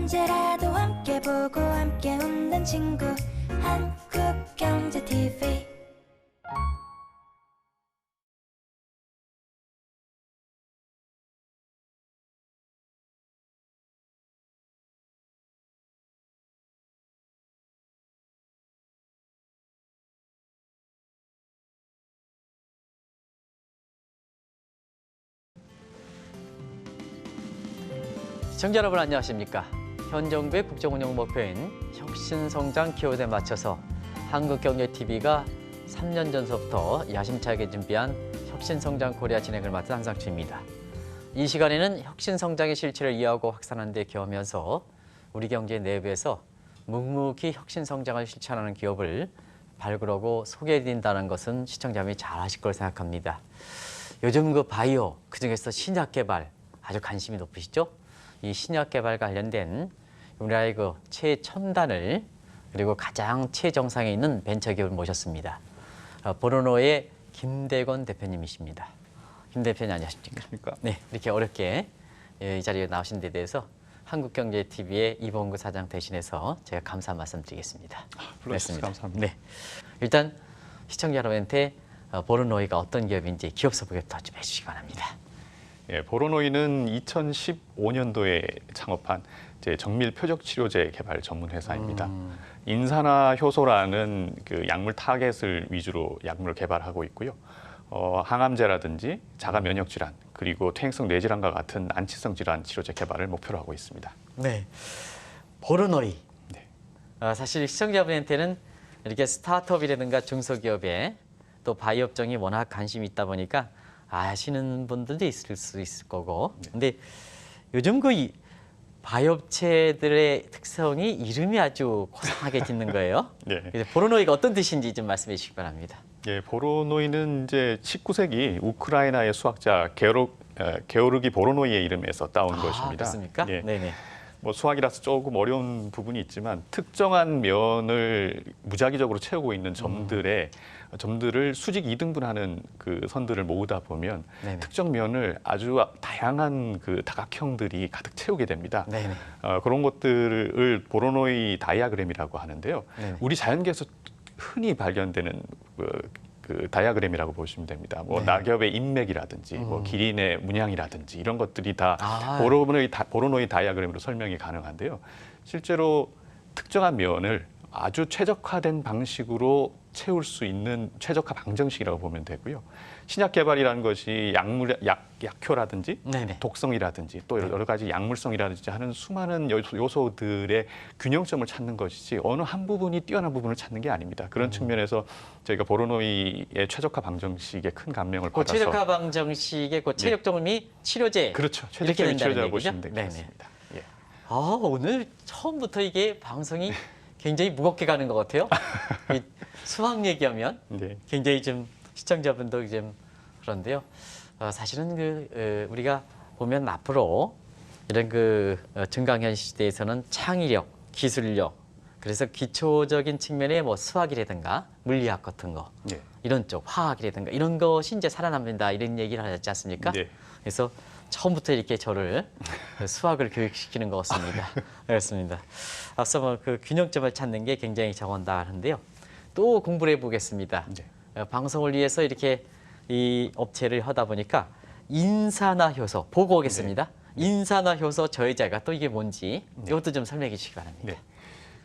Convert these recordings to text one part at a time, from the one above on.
언제라도 함께 보고 함께 웃는 친구 한국경제TV. 시청자 여러분 안녕하십니까? 현 정부의 국정운영 목표인 혁신성장 키워드에 맞춰서 한국경제TV가 3년 전서부터 야심차게 준비한 혁신성장 코리아 진행을 맡은 한상추입니다. 이 시간에는 혁신성장의 실체를 이해하고 확산하는 데 기여하면서 우리 경제 내부에서 묵묵히 혁신성장을 실천하는 기업을 발굴하고 소개해드린다는 것은 시청자분이 잘 아실 걸 생각합니다. 요즘 그 바이오, 그중에서 신약 개발 아주 관심이 높으시죠? 이 신약 개발 관련된 우리나라의 그 최첨단을 그리고 가장 최정상에 있는 벤처기업을 모셨습니다. 보르노의 김대건 대표님이십니다. 김 대표님 안녕하십니까? 네, 이렇게 어렵게 이 자리에 나오신 데 대해서 한국경제TV의 이봉구 사장 대신해서 제가 감사 말씀드리겠습니다. 불러주셔서 감사합니다. 네, 일단 시청자 여러분한테 보르노이가 어떤 기업인지 기업 소개부터 좀 해주시기 바랍니다. 예, 보르노이는 2015년도에 창업한 정밀 표적 치료제 개발 전문 회사입니다. 인산화 효소라는 그 약물 타겟을 위주로 약물을 개발하고 있고요. 항암제라든지 자가 면역 질환 그리고 퇴행성 뇌질환과 같은 난치성 질환 치료제 개발을 목표로 하고 있습니다. 네, 보르노이. 네. 사실 시청자분한테는 이렇게 스타트업이라든가 중소기업에 또 바이오 업종이 워낙 관심이 있다 보니까 아시는 분들도 있을 수 있을 거고. 근데 요즘 그 바이오업체들의 특성이 이름이 아주 고상하게 짓는 거예요. 네. 그래서 보르노이가 어떤 뜻인지 좀 말씀해 주시기 바랍니다. 예, 보르노이는 이제 19세기 우크라이나의 수학자 게오르기 보르노이의 이름에서 따온 것입니다. 그렇습니까? 예. 네네. 뭐 수학이라서 조금 어려운 부분이 있지만 특정한 면을 무작위적으로 채우고 있는 점들을 수직 이등분하는 그 선들을 모으다 보면 네네. 특정 면을 아주 다양한 그 다각형들이 가득 채우게 됩니다. 네네. 그런 것들을 보르노이 다이아그램이라고 하는데요. 네네. 우리 자연계에서 흔히 발견되는 그 다이아그램이라고 보시면 됩니다. 뭐 네. 낙엽의 인맥이라든지 뭐 기린의 문양이라든지 이런 것들이 다 아. 보르노이 다이아그램으로 설명이 가능한데요. 실제로 특정한 면을 아주 최적화된 방식으로 채울 수 있는 최적화 방정식이라고 보면 되고요. 신약 개발이라는 것이 약효라든지 네네. 독성이라든지 또 여러 가지 약물성이라든지 하는 수많은 요소들의 균형점을 찾는 것이지 어느 한 부분이 뛰어난 부분을 찾는 게 아닙니다. 그런 측면에서 저희가 보르노이의 최적화 방정식에 큰 감명을 그 받아서 최적화 방정식의 그 체력점이 치료제. 그렇죠. 이렇게 최적적인 된다는 치료제라고 얘기죠? 보시면 네네. 되겠습니다. 예. 오늘 처음부터 이게 방송이 굉장히 무겁게 가는 것 같아요. 이 수학 얘기하면 네. 굉장히 좀 시청자분도 좀 그런데요. 사실은 우리가 보면 앞으로 이런 증강현 시대에서는 창의력, 기술력, 그래서 기초적인 측면의 뭐 수학이라든가 물리학 같은 거, 네. 이런 쪽 화학이라든가 이런 것이 이제 살아남는다 이런 얘기를 하지 않습니까? 네. 그래서 처음부터 이렇게 저를 수학을 교육시키는 것 같습니다. 그렇습니다. 앞서 뭐 그 균형점을 찾는 게 굉장히 적은다 하는데요. 또 공부를 해보겠습니다. 네. 방송을 위해서 이렇게 이 업체를 하다 보니까 인산화 효소 보고 오겠습니다. 네. 인산화 효소 저해자가 또 이게 뭔지 네. 이것도 좀 설명해 주시기 바랍니다. 네.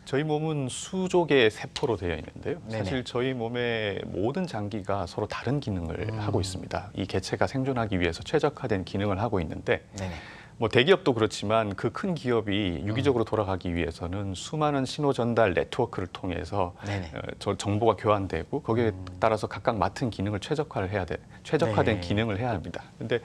저희 몸은 수족의 세포로 되어 있는데요. 네네. 사실 저희 몸의 모든 장기가 서로 다른 기능을 하고 있습니다. 이 개체가 생존하기 위해서 최적화된 기능을 하고 있는데 네네. 뭐 대기업도 그렇지만 그 큰 기업이 유기적으로 돌아가기 위해서는 수많은 신호 전달 네트워크를 통해서 네네. 정보가 교환되고 거기에 따라서 각각 맡은 기능을 최적화된 네. 기능을 해야 합니다. 근데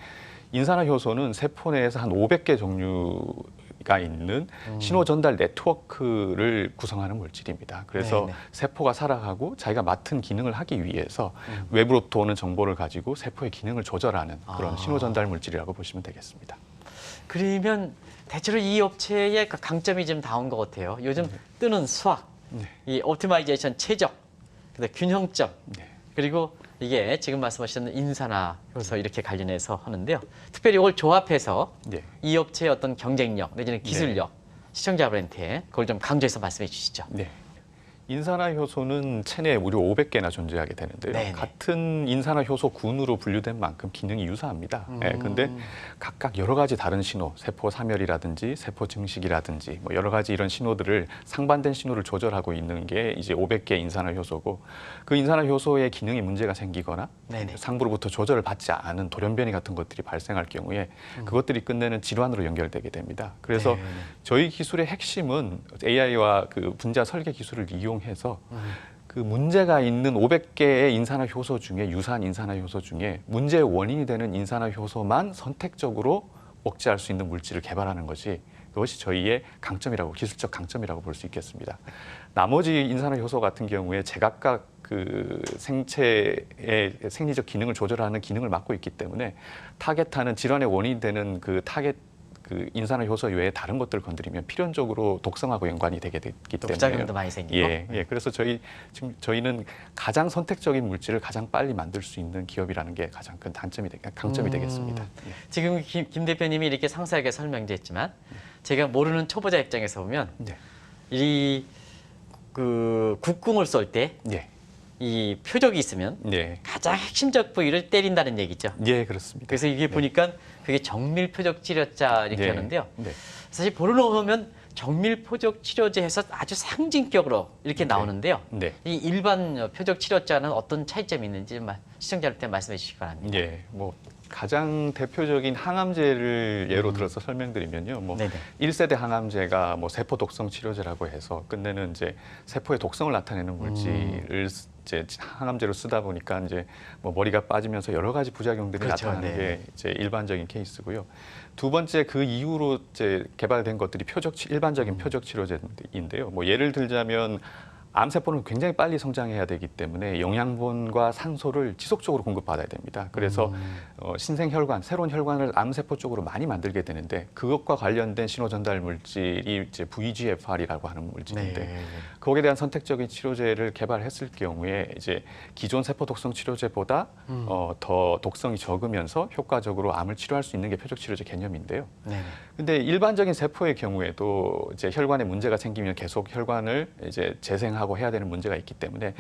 인산화 효소는 세포 내에서 한 500개 종류가 있는 신호 전달 네트워크를 구성하는 물질입니다. 그래서 네네. 세포가 살아가고 자기가 맡은 기능을 하기 위해서 외부로부터 오는 정보를 가지고 세포의 기능을 조절하는 그런 신호 전달 물질이라고 보시면 되겠습니다. 그러면 대체로 이 업체의 그 강점이 좀 나온 것 같아요. 요즘 뜨는 수학, 네. 이 옵티마이제이션 최적, 그다음 균형점, 네. 그리고 이게 지금 말씀하셨던 인산화 효소 이렇게 관련해서 하는데요. 특별히 이걸 조합해서 네. 이 업체의 어떤 경쟁력 내지는 기술력 시청자분한테 그걸 좀 강조해서 말씀해 주시죠. 네. 인산화 효소는 체내에 무려 500개나 존재하게 되는데요. 네네. 같은 인산화 효소 군으로 분류된 만큼 기능이 유사합니다. 근데 각각 여러 가지 다른 신호, 세포 사멸이라든지 세포 증식이라든지 뭐 여러 가지 이런 신호들을 상반된 신호를 조절하고 있는 게 이제 500개 인산화 효소고, 그 인산화 효소의 기능이 문제가 생기거나 네네. 상부로부터 조절을 받지 않은 돌연변이 같은 것들이 발생할 경우에 그것들이 끝내는 질환으로 연결되게 됩니다. 그래서 네네. 저희 기술의 핵심은 AI와 그 분자 설계 기술을 이용해서 그 문제가 있는 500개의 인산화 효소 중에, 유사한 인산화 효소 중에 문제의 원인이 되는 인산화 효소만 선택적으로 억제할 수 있는 물질을 개발하는 것이, 그것이 저희의 강점이라고, 기술적 강점이라고 볼 수 있겠습니다. 나머지 인산화 효소 같은 경우에 제각각 그 생체의 생리적 기능을 조절하는 기능을 맡고 있기 때문에 타겟하는 질환의 원인이 되는 그 타겟 그 인산화 효소 외에 다른 것들을 건드리면 필연적으로 독성하고 연관이 되기 때문에 부작용도 많이 생기고. 예. 그래서 지금 저희는 가장 선택적인 물질을 가장 빨리 만들 수 있는 기업이라는 게 가장 큰 강점이 되겠습니다. 예. 지금 김 대표님이 이렇게 상세하게 설명됐지만 제가 모르는 초보자 입장에서 보면 네. 이 그 국궁을 쏠 때 이 예. 표적이 있으면 네. 가장 핵심적 부위를 때린다는 얘기죠. 예, 그렇습니다. 그래서 이게 보니까 그게 정밀 표적 치료자 이렇게 네. 하는데요. 네. 사실 보러 보면 정밀 표적 치료제에서 아주 상징격으로 이렇게 나오는데요. 네. 이 일반 표적 치료자는 어떤 차이점이 있는지 시청자한테 말씀해 주시기 바랍니다. 예, 뭐 가장 대표적인 항암제를 예로 들어서 설명드리면요, 뭐 네네. 1세대 항암제가 뭐 세포 독성 치료제라고 해서 끝내는 이제 세포의 독성을 나타내는 물질을 이제 항암제로 쓰다 보니까 이제 뭐 머리가 빠지면서 여러 가지 부작용들이 그렇죠. 나타나는 네. 게 이제 일반적인 케이스고요. 두 번째, 그 이후로 이제 개발된 것들이 일반적인 표적 치료제인데요. 뭐 예를 들자면 암세포는 굉장히 빨리 성장해야 되기 때문에 영양분과 산소를 지속적으로 공급받아야 됩니다. 그래서 신생혈관, 새로운 혈관을 암세포 쪽으로 많이 만들게 되는데 그것과 관련된 신호전달 물질이 이제 VEGFR이라고 하는 물질인데 네. 거기에 대한 선택적인 치료제를 개발했을 경우에 이제 기존 세포 독성 치료제보다 더 독성이 적으면서 효과적으로 암을 치료할 수 있는 게 표적 치료제 개념인데요. 네. 근데 일반적인 세포의 경우에도 이제 혈관에 문제가 생기면 계속 혈관을 이제 재생하고 해야 되는 문제가 있기 때문에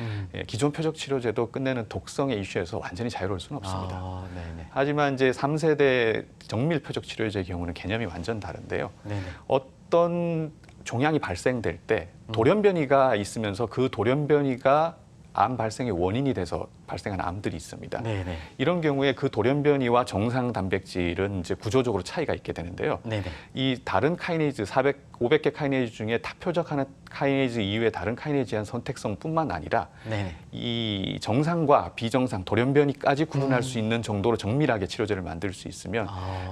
기존 표적 치료제도 끝내는 독성의 이슈에서 완전히 자유로울 수는 없습니다. 아, 네네. 하지만 이제 3세대 정밀 표적 치료제의 경우는 개념이 완전 다른데요. 네네. 어떤 종양이 발생될 때 돌연변이가 있으면서 그 돌연변이가 암 발생의 원인이 돼서 발생한 암들이 있습니다. 네네. 이런 경우에 그 돌연변이와 정상 단백질은 이제 구조적으로 차이가 있게 되는데요. 네네. 이 다른 카이네이즈 500개 카이네이즈 중에 타표적하는 카이네이즈 이외의 다른 카이네이즈에 대한 선택성뿐만 아니라 네네. 이 정상과 비정상 돌연변이까지 구분할 수 있는 정도로 정밀하게 치료제를 만들 수 있으면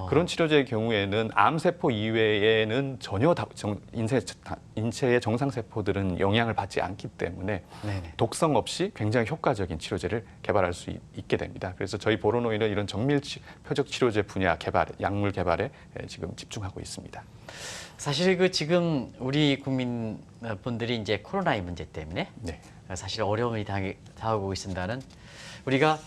그런 치료제의 경우에는 암세포 이외에는 전혀 인체의 정상세포들은 영향을 받지 않기 때문에 네네. 독성 없이 굉장히 효과적인 치료제를 개발할 수 있게 됩니다. 그래서 저희 보로노이는 이런 정밀 표적 치료제 분야 개발, 약물 개발에 지금 집중하고 있습니다. 사실 그 지금 우리 국민분들이 이제 코로나의 문제 때문에 네. 사실 어려움이 당하고 있습니다는 우리가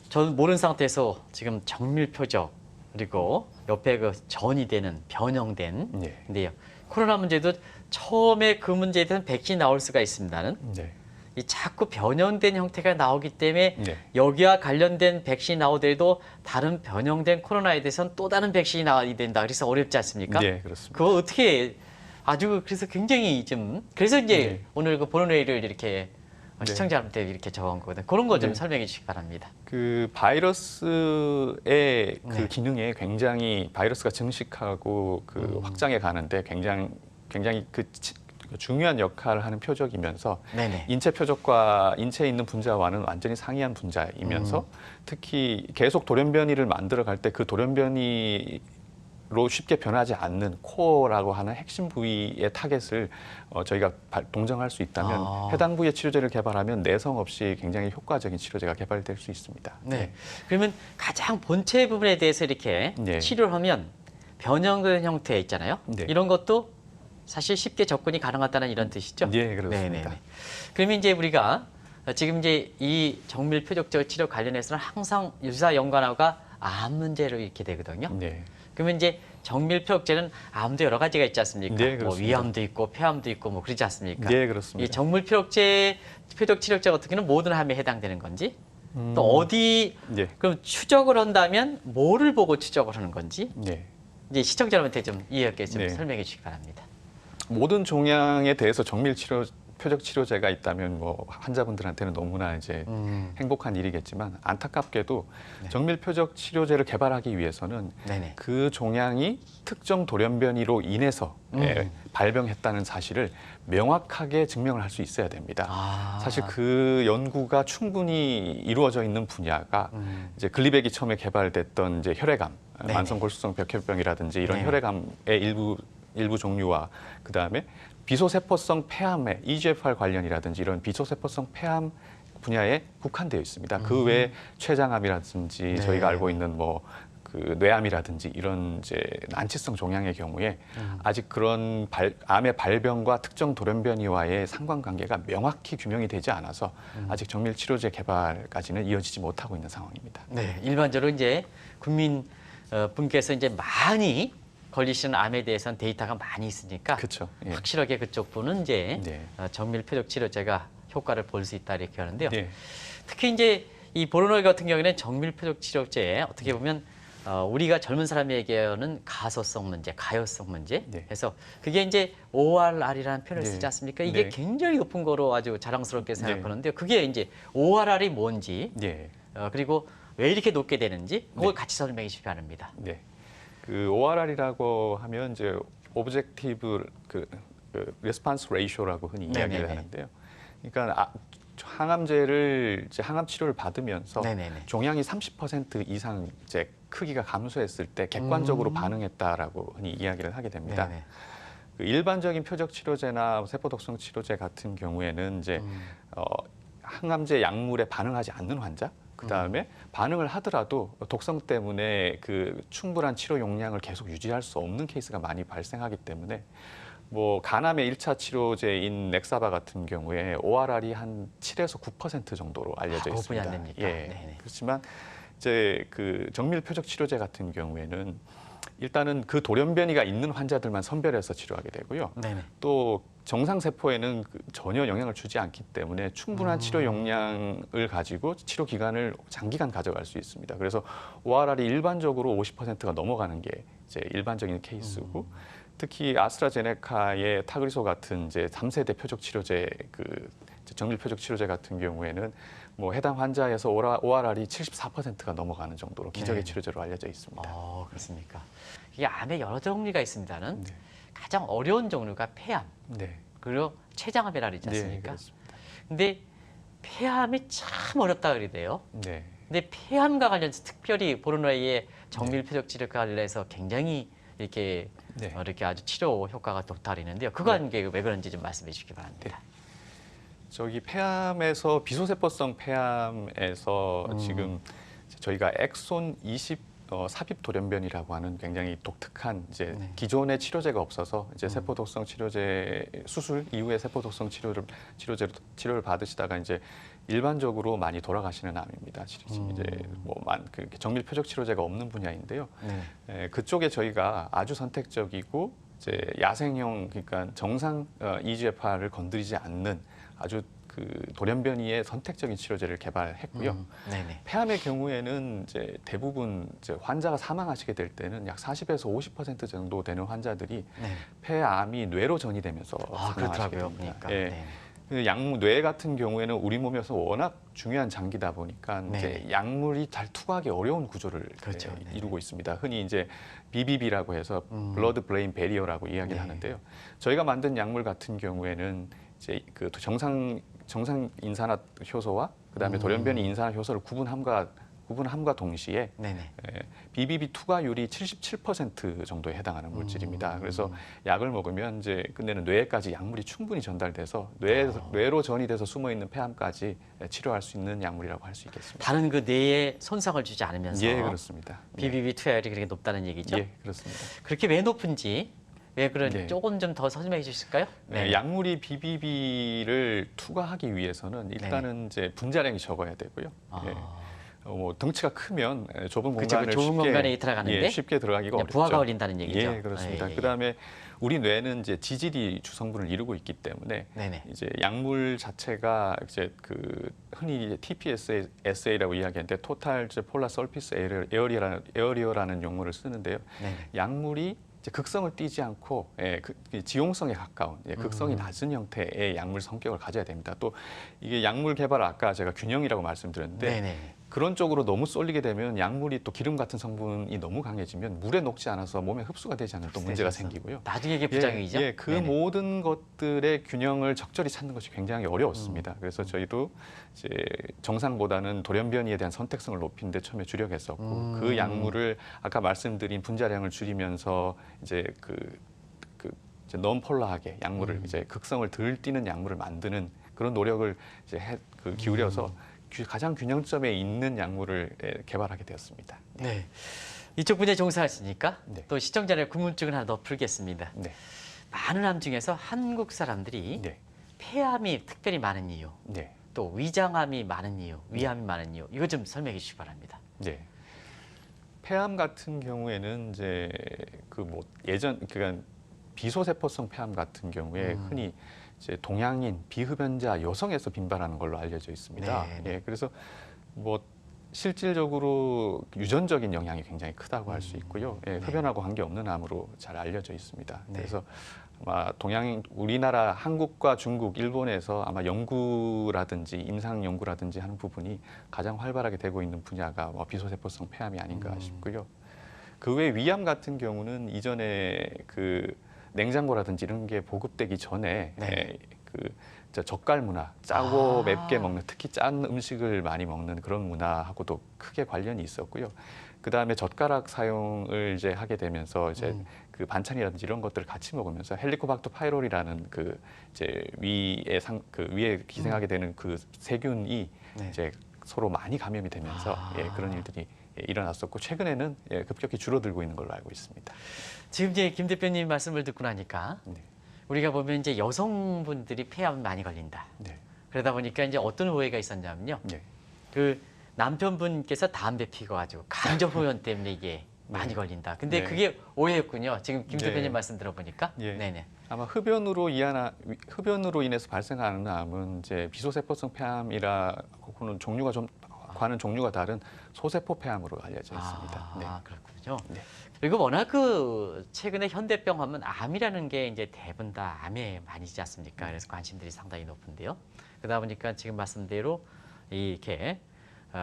저는 모르는 상태에서 지금 정밀 표적 그리고 옆에 그 전이 되는 변형된 네. 인데요. 코로나 문제도 처음에 그 문제에 대한 백신이 나올 수가 있습니다는 네. 이 자꾸 변형된 형태가 나오기 때문에 네. 여기와 관련된 백신이 나오더라도 다른 변형된 코로나에 대해서는 또 다른 백신이 나와야 된다. 그래서 어렵지 않습니까? 네, 그렇습니다. 그거 어떻게 아주 그래서 굉장히 좀 그래서 이제 네. 오늘 그 보론회의를 이렇게 네. 시청자한테 이렇게 적은 거거든요. 그런 거 좀 네. 설명해 주시기 바랍니다. 그 바이러스의 그 네. 기능에 굉장히 바이러스가 증식하고 그 확장해 가는데 굉장히 그 중요한 역할을 하는 표적이면서 네네. 인체 표적과 인체에 있는 분자와는 완전히 상이한 분자이면서 특히 계속 돌연변이를 만들어 갈 때 그 돌연변이로 쉽게 변하지 않는 코어라고 하는 핵심 부위의 타겟을 저희가 동정할 수 있다면 해당 부위의 치료제를 개발하면 내성 없이 굉장히 효과적인 치료제가 개발될 수 있습니다. 네. 그러면 가장 본체 부분에 대해서 이렇게 네. 치료를 하면 변형된 형태 있잖아요. 네. 이런 것도 사실 쉽게 접근이 가능하다는 이런 뜻이죠? 네, 그렇습니다. 네네네. 그러면 이제 우리가 지금 이제 이 정밀 표적적 치료 관련해서는 항상 유사 연관어가 암 문제로 이렇게 되거든요. 네. 그러면 이제 정밀표적제는 암도 여러 가지가 있지 않습니까? 네, 뭐 그렇습니다. 위암도 있고 폐암도 있고 뭐 그러지 않습니까? 네, 이 그렇습니다. 정밀표적제 표적 치료제 같은 경우는 모든 암에 해당되는 건지 또 어디 네. 그럼 추적을 한다면 뭐를 보고 추적을 하는 건지 네. 이제 시청자 여러분한테 좀 이해하게 좀 네. 설명해 주시기 바랍니다. 모든 종양에 대해서 정밀 치료 표적 치료제가 있다면 뭐 환자분들한테는 너무나 이제 행복한 일이겠지만 안타깝게도 네. 정밀 표적 치료제를 개발하기 위해서는 네네. 그 종양이 특정 돌연변이로 인해서 발병했다는 사실을 명확하게 증명을 할 수 있어야 됩니다. 아. 사실 그 연구가 충분히 이루어져 있는 분야가 이제 글리백이 처음에 개발됐던 이제 혈액암, 네네. 만성 골수성 백혈병이라든지 이런 네네. 혈액암의 일부 종류와 그 다음에 비소세포성 폐암의 EGFR 관련이라든지 이런 비소세포성 폐암 분야에 국한되어 있습니다. 그 외에 췌장암이라든지 네. 저희가 알고 있는 뭐 그 뇌암이라든지 이런 이제 난치성 종양의 경우에 아직 그런 암의 발병과 특정 돌연변이와의 상관관계가 명확히 규명이 되지 않아서 아직 정밀 치료제 개발까지는 이어지지 못하고 있는 상황입니다. 네, 일반적으로 이제 국민 분께서 이제 많이 걸리시는 암에 대해서는 데이터가 많이 있으니까 그렇죠. 예. 확실하게 그쪽 부분은 이제 네. 정밀 표적 치료제가 효과를 볼 수 있다 이렇게 하는데요. 네. 특히 이제 이 보로노이 같은 경우에는 정밀 표적 치료제 어떻게 보면 우리가 젊은 사람에게는 가소성 문제, 가요성 문제. 네. 그래서 그게 이제 ORR이라는 표현을 네. 쓰지 않습니까? 이게 네. 굉장히 높은 거로 아주 자랑스럽게 생각하는데요. 그게 이제 ORR이 뭔지 네. 그리고 왜 이렇게 높게 되는지 그걸 네. 같이 설명해 주시기 바랍니다. 네. 그 ORR이라고 하면 이제 오브젝티브 그 레스폰스 레이쇼라고 흔히 이야기를 네네네. 하는데요. 그러니까 항암제를 이제 항암 치료를 받으면서 네네네. 종양이 30% 이상 이제 크기가 감소했을 때 객관적으로 반응했다라고 흔히 이야기를 하게 됩니다. 네네. 그 일반적인 표적 치료제나 세포 독성 치료제 같은 경우에는 이제 항암제 약물에 반응하지 않는 환자, 그 다음에 반응을 하더라도 독성 때문에 그 충분한 치료 용량을 계속 유지할 수 없는 케이스가 많이 발생하기 때문에 뭐 간암의 1차 치료제인 넥사바 같은 경우에 ORR이 한 7에서 9% 정도로 알려져 그것뿐이 있습니다. 안 됩니까? 예. 네네. 그렇지만 이제 그 정밀 표적 치료제 같은 경우에는 일단은 그 돌연변이가 있는 환자들만 선별해서 치료하게 되고요. 네네. 또 정상 세포에는 전혀 영향을 주지 않기 때문에 충분한 치료 용량을 가지고 치료 기간을 장기간 가져갈 수 있습니다. 그래서 ORR이 일반적으로 50%가 넘어가는 게 이제 일반적인 케이스고, 특히 아스트라제네카의 타그리소 같은 이제 3세대 표적 치료제 그 정밀 표적 치료제 같은 경우에는 뭐 해당 환자에서 ORR이 74%가 넘어가는 정도로 기적의 네. 치료제로 알려져 있습니다. 그렇습니까? 이게 암의 여러 종류가 있습니다는 네. 가장 어려운 종류가 폐암 네. 그리고 췌장암이라 그러지 네, 않습니까? 그렇습니다. 근데 폐암이 참 어렵다 그러대요. 네. 근데 폐암과 관련해서 특별히 보르노이의 정밀 표적 치료과 관련해서 굉장히 이렇게 네. 이렇게 아주 치료 효과가 좋다 그러는데요. 그건 왜 그런지 좀 말씀해 주시기 바랍니다. 저기 폐암에서 비소세포성 폐암에서 지금 저희가 엑손 20 삽입 돌연변이라고 하는 굉장히 독특한 이제 네. 기존의 치료제가 없어서 이제 세포 독성 치료제 수술 이후에 세포 독성 치료를 받으시다가 이제 일반적으로 많이 돌아가시는 암입니다. 이제 그 정밀 표적 치료제가 없는 분야인데요. 네. 그쪽에 저희가 아주 선택적이고 이제 야생형 그러니까 정상 EGFR을 건드리지 않는 아주 그 돌연변이의 선택적인 치료제를 개발했고요. 네네. 폐암의 경우에는 이제 대부분 이제 환자가 사망하시게 될 때는 약 40에서 50% 정도 되는 환자들이 네. 폐암이 뇌로 전이되면서 사망하시게 그렇더라고요. 됩니다. 보니까. 예. 네. 뇌 같은 경우에는 우리 몸에서 워낙 중요한 장기다 보니까 네. 이제 약물이 잘 투과하기 어려운 구조를 그렇죠. 네. 이루고 있습니다. 흔히 이제 BBB라고 해서 블러드 브레인 베리어라고 이야기를 네. 하는데요. 저희가 만든 약물 같은 경우에는 이제 그 정상 인산화 효소와 그다음에 돌연변이 인산화 효소를 구분함과 동시에 네네. BBB 투과율이 77% 정도에 해당하는 물질입니다. 그래서 약을 먹으면 이제 끝내는 뇌까지 약물이 충분히 전달돼서 뇌로 전이돼서 숨어 있는 폐암까지 치료할 수 있는 약물이라고 할 수 있겠습니다. 다른 그 뇌에 손상을 주지 않으면서 예, 그렇습니다. BBB 투여율이 그렇게 높다는 얘기죠. 예, 그렇습니다. 그렇게 왜 높은지 왜 그런지 네. 조금 좀 더 설명해 주실까요? 약물이 BBB를 투과하기 위해서는 일단은 이제 분자량이 적어야 되고요. 아. 뭐 덩치가 크면 좁은 그쵸, 공간을 좁은 공간에 들어가는데 쉽게 들어가기가 그냥 어렵죠. 부하가 걸린다는 얘기죠. 예, 그렇습니다. 그다음에 우리 뇌는 이제 지질이 주성분을 이루고 있기 때문에 네네. 이제 약물 자체가 이제 그 흔히 이제 TPSA라고 이야기하는데 토탈 폴라 서피스 에어리어라는 용어를 쓰는데요. 네네. 약물이 이제 극성을 띠지 않고 지용성에 가까운 극성이 낮은 형태의 약물 성격을 가져야 됩니다. 또 이게 약물 개발 아까 제가 균형이라고 말씀드렸는데 네네. 그런 쪽으로 너무 쏠리게 되면 약물이 또 기름 같은 성분이 너무 강해지면 물에 녹지 않아서 몸에 흡수가 되지 않는 또 문제가 생기고요. 나중에 이게 부작용이죠. 그 네네. 모든 것들의 균형을 적절히 찾는 것이 굉장히 어려웠습니다. 그래서 저희도 이제 정상보다는 돌연변이에 대한 선택성을 높이는 데 처음에 주력했었고 그 약물을 아까 말씀드린 분자량을 줄이면서 이제 이제 넌폴라하게 약물을 이제 극성을 덜 띠는 약물을 만드는 그런 노력을 이제 기울여서 가장 균형점에 있는 약물을 개발하게 되었습니다. 네. 이쪽 분야에 종사하시니까 네. 또 시청자의 궁금증을 하나 더 풀겠습니다. 네. 많은 암 중에서 한국 사람들이 네. 폐암이 특별히 많은 이유, 네. 또 위장암이 많은 이유, 위암이 많은 이유, 이거 좀 설명해 주시기 바랍니다. 네. 폐암 같은 경우에는 이제 그러니까 비소세포성 폐암 같은 경우에 흔히 이제 동양인 비흡연자 여성에서 빈발하는 걸로 알려져 있습니다. 네, 네. 예, 그래서 뭐 실질적으로 유전적인 영향이 굉장히 크다고 할 수 있고요. 예, 흡연하고 관계없는 암으로 잘 알려져 있습니다. 네. 그래서 아마 우리나라 한국과 중국, 일본에서 아마 연구라든지 임상 연구라든지 하는 부분이 가장 활발하게 되고 있는 분야가 뭐 비소세포성 폐암이 아닌가 싶고요. 그 외 위암 같은 경우는 이전에 그 냉장고라든지 이런 게 보급되기 전에 네. 젓갈 문화, 짜고 맵게 먹는 특히 짠 음식을 많이 먹는 그런 문화하고도 크게 관련이 있었고요. 그 다음에 젓가락 사용을 이제 하게 되면서 이제 그 반찬이라든지 이런 것들을 같이 먹으면서 헬리코박터 파이로리라는 이제 위에 기생하게 되는 그 세균이 네. 이제 서로 많이 감염이 되면서 그런 일들이 일어났었고 최근에는 급격히 줄어들고 있는 걸로 알고 있습니다. 지금 이제 김 대표님 말씀을 듣고 나니까 네. 우리가 보면 이제 여성분들이 폐암 많이 걸린다. 네. 그러다 보니까 이제 어떤 오해가 있었냐면요. 네. 그 남편분께서 담배 피워가지고 간접 호연 때문에 이게 많이 걸린다. 근데 네. 그게 오해였군요. 지금 김 네. 대표님 말씀 들어보니까. 예. 네네. 아마 흡연으로 인해서 발생하는 암은 이제 비소세포성 폐암이라고는 과는 종류가 다른 소세포 폐암으로 알려져 있습니다. 네. 그렇군요. 네. 그리고 워낙 최근에 현대병 하면 암이라는 게 이제 대부분 다 암에 많이지 않습니까? 그래서 관심들이 상당히 높은데요. 그러다 보니까 지금 말씀대로 이렇게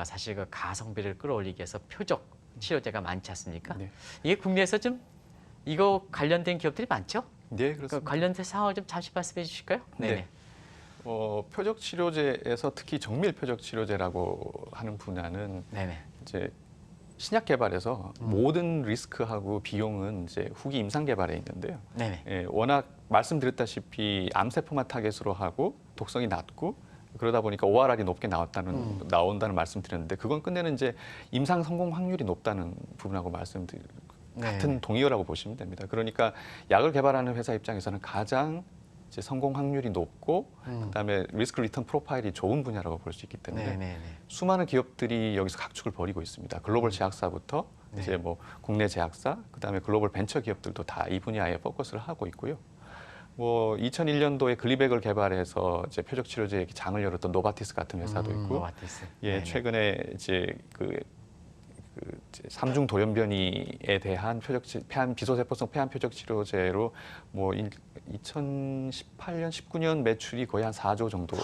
사실 그 가성비를 끌어올리기 위해서 표적 치료제가 많지 않습니까? 네. 이게 국내에서 좀 이거 관련된 기업들이 많죠? 네, 그 그렇습니다. 관련된 상황을 좀 잠시 말씀해 주실까요? 네. 표적 치료제에서 특히 정밀 표적 치료제라고 하는 분야는 네네. 이제 신약 개발에서 모든 리스크하고 비용은 이제 후기 임상 개발에 있는데요. 네네. 워낙 말씀드렸다시피 암세포만 타겟으로 하고 독성이 낮고 그러다 보니까 ORR이 높게 나온다는 말씀드렸는데 그건 끝내는 이제 임상 성공 확률이 높다는 부분하고 같은 동의어라고 보시면 됩니다. 그러니까 약을 개발하는 회사 입장에서는 가장 이제 성공 확률이 높고 그다음에 리스크 리턴 프로파일이 좋은 분야라고 볼 수 있기 때문에 수많은 기업들이 여기서 각축을 벌이고 있습니다. 글로벌 제약사부터 이제 뭐 국내 제약사, 그다음에 글로벌 벤처 기업들도 다 이 분야에 포커스를 하고 있고요. 뭐 2001년도에 글리백을 개발해서 이제 표적 치료제의 장을 열었던 노바티스 같은 회사도 있고, 노바티스. 최근에 이제 삼중 돌연변이에 대한 비소세포성 폐암 표적 치료제로 뭐 2018년, 19년 매출이 거의 한 4조 정도,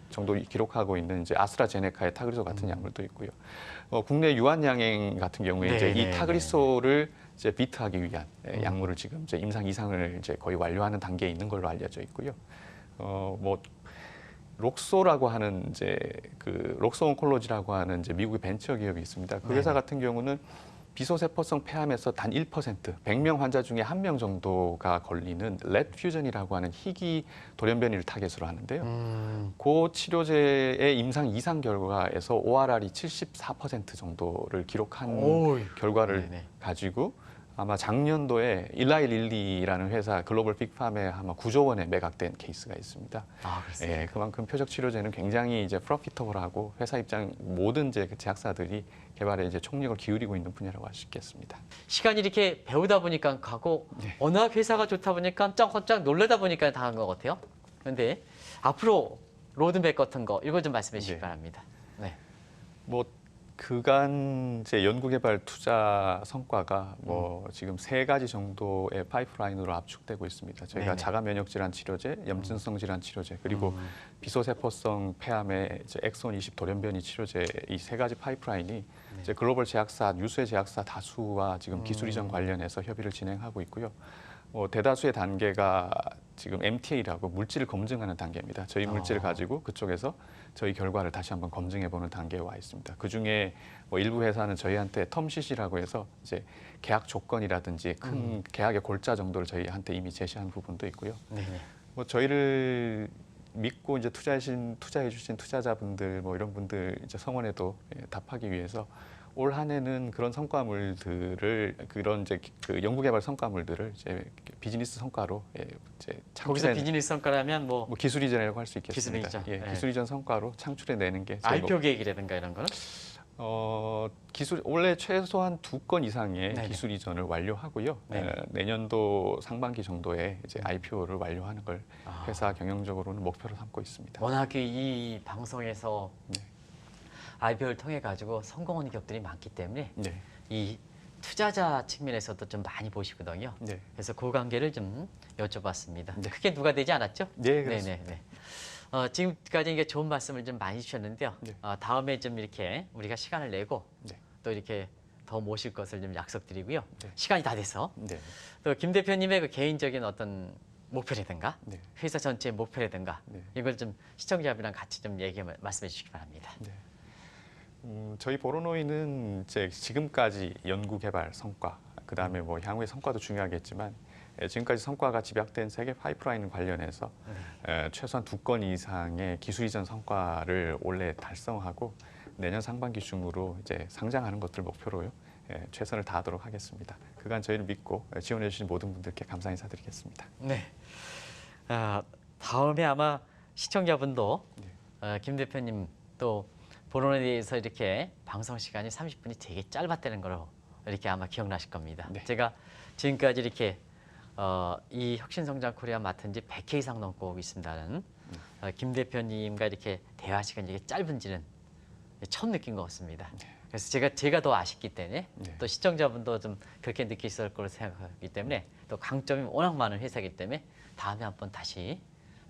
정도 기록하고 있는 이제 아스트라제네카의 타그리소 같은 약물도 있고요. 국내 유한양행 같은 경우에 이제 이 타그리소를 이제 비트하기 위한 약물을 지금 이제 임상 이상을 이제 거의 완료하는 단계에 있는 걸로 알려져 있고요. 뭐 록소라고 하는 이제 록소 온콜로지라고 하는 이제 미국의 벤처 기업이 있습니다. 그 회사 같은 경우는 비소세포성 폐암에서 단 1%, 100명 환자 중에 1명 정도가 걸리는 렛 퓨전이라고 하는 희귀 돌연변이를 타겟으로 하는데요. 그 치료제의 임상 이상 결과에서 ORR이 74% 정도를 기록한 결과를 가지고 아마 작년도에 1112라는 회사 글로벌 빅팜에 아마 9조 원에 매각된 케이스가 있습니다. 아, 그렇습니다. 예, 그만큼 표적 치료제는 굉장히 이제 프로피터블하고 회사 입장 모든 이제 제약사들이 개발에 이제 총력을 기울이고 있는 분야라고 할 수 있겠습니다. 시간이 이렇게 배우다 보니까 가고 네. 워낙 회사가 좋다 보니까 깜짝 놀라다 보니까 다 한 것 같아요. 그런데 앞으로 로드맵 같은 거 이거 좀 말씀해 주시기 네. 바랍니다. 네. 뭐 그간 이제 연구개발 투자 성과가 뭐 지금 3가지 정도의 파이프라인으로 압축되고 있습니다. 저희가 네네. 자가 면역 질환 치료제, 염증성 질환 치료제, 그리고 비소세포성 폐암의 이제 엑손 20 돌연변이 치료제 이 3가지 파이프라인이 이제 글로벌 제약사, 유수의 제약사 다수와 지금 기술 이전 관련해서 협의를 진행하고 있고요. 대다수의 단계가 지금 MTA라고 물질을 검증하는 단계입니다. 저희 물질을 가지고 그쪽에서 저희 결과를 다시 한번 검증해보는 단계에 와 있습니다. 그 중에 뭐 일부 회사는 저희한테 텀시시라고 해서 이제 계약 조건이라든지 큰 계약의 골자 정도를 저희한테 이미 제시한 부분도 있고요. 네네. 뭐 저희를 믿고 이제 투자해주신 투자자분들 뭐 이런 분들 이제 성원에도 답하기 위해서 올 한 해는 그런 성과물들을 그런 이제 그 연구개발 성과물들을 이제 비즈니스 성과로 이제 거기서 창출해 비즈니스 성과라면 뭐 기술 이전이라고 할 수 있겠습니다. 기술 이전. 예, 네. 기술 이전 성과로 창출해 내는 게 저희 IPO 계획이라든가 이런 거는 기술 원래 최소한 2건 이상의 네네. 기술 이전을 완료하고요. 네네. 내년도 상반기 정도에 이제 IPO를 완료하는 걸 회사 경영적으로는 목표로 삼고 있습니다. 워낙에 이 방송에서 네. IPO를 통해 가지고 성공한 기업들이 많기 때문에 네. 이 투자자 측면에서도 좀 많이 보시거든요. 네. 그래서 그 관계를 좀 여쭤봤습니다. 네. 크게 누가 되지 않았죠? 네, 그렇습니다. 네네네. 지금까지 이게 좋은 말씀을 좀 많이 주셨는데요. 네. 다음에 좀 이렇게 우리가 시간을 내고 네. 또 이렇게 더 모실 것을 좀 약속드리고요. 네. 시간이 다 돼서 네. 또 김 대표님의 그 개인적인 어떤 목표라든가 네. 회사 전체의 목표라든가 네. 이걸 좀 시청자분이랑 같이 좀 말씀해 주시기 바랍니다. 네. 저희 보로노이는 이제 지금까지 연구 개발 성과, 그 다음에 뭐 향후의 성과도 중요하겠지만 지금까지 성과가 집약된 세계 파이프라인 관련해서 최소한 2건 이상의 기술 이전 성과를 올해 달성하고 내년 상반기 중으로 이제 상장하는 것들 목표로요. 최선을 다하도록 하겠습니다. 그간 저희를 믿고 지원해 주신 모든 분들께 감사 인사드리겠습니다. 네. 다음에 아마 시청자분도 네. 김 대표님 또 보론에 대해서 이렇게 방송 시간이 30분이 되게 짧았다는 걸로 이렇게 아마 기억나실 겁니다. 네. 제가 지금까지 이렇게 이 혁신성장 코리아 맡은 지 100회 이상 넘고 있습니다는 김 대표님과 이렇게 대화 시간이 이게 짧은지는 처음 느낀 것 같습니다. 그래서 제가 더 아쉽기 때문에 네. 또 시청자분도 좀 그렇게 느끼실 거로 생각하기 때문에 또 강점이 워낙 많은 회사이기 때문에 다음에 한번 다시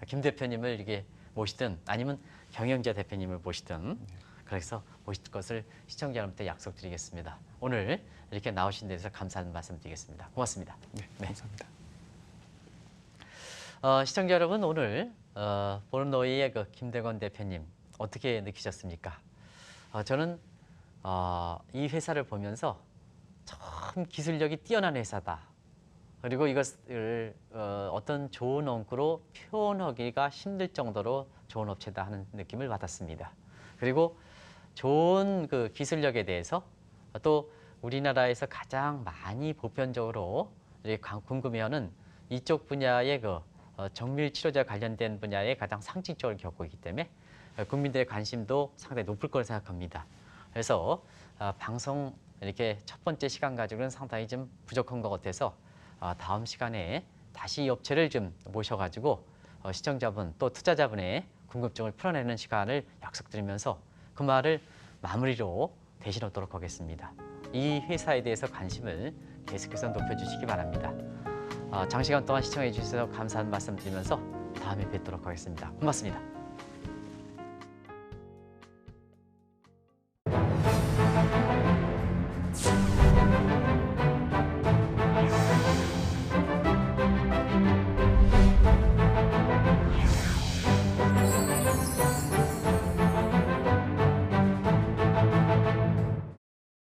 김 대표님을 이렇게 모시든 아니면 경영자 대표님을 모시든 그래서 모실 것을 시청자 여러분께 약속드리겠습니다. 오늘 이렇게 나오신 데서 감사한 말씀 드리겠습니다. 고맙습니다. 네, 감사합니다. 시청자 여러분 오늘 보론노이의 그 김대건 대표님 어떻게 느끼셨습니까? 저는 이 회사를 보면서 참 기술력이 뛰어난 회사다. 그리고 이것을 어떤 좋은 원구로 표현하기가 힘들 정도로 좋은 업체다 하는 느낌을 받았습니다. 그리고 좋은 그 기술력에 대해서 또 우리나라에서 가장 많이 보편적으로 궁금해하는 이쪽 분야의 그 정밀 치료제 관련된 분야에 가장 상징적으로 겪고 있기 때문에 국민들의 관심도 상당히 높을 거라 생각합니다. 그래서 방송 이렇게 첫 번째 시간 가지고는 상당히 좀 부족한 것 같아서 다음 시간에 다시 이 업체를 좀 모셔가지고 시청자분 또 투자자분의 궁금증을 풀어내는 시간을 약속드리면서 그 말을 마무리로 대신하도록 하겠습니다. 이 회사에 대해서 관심을 계속해서 높여주시기 바랍니다. 장시간 동안 시청해 주셔서 감사한 말씀 드리면서 다음에 뵙도록 하겠습니다. 고맙습니다.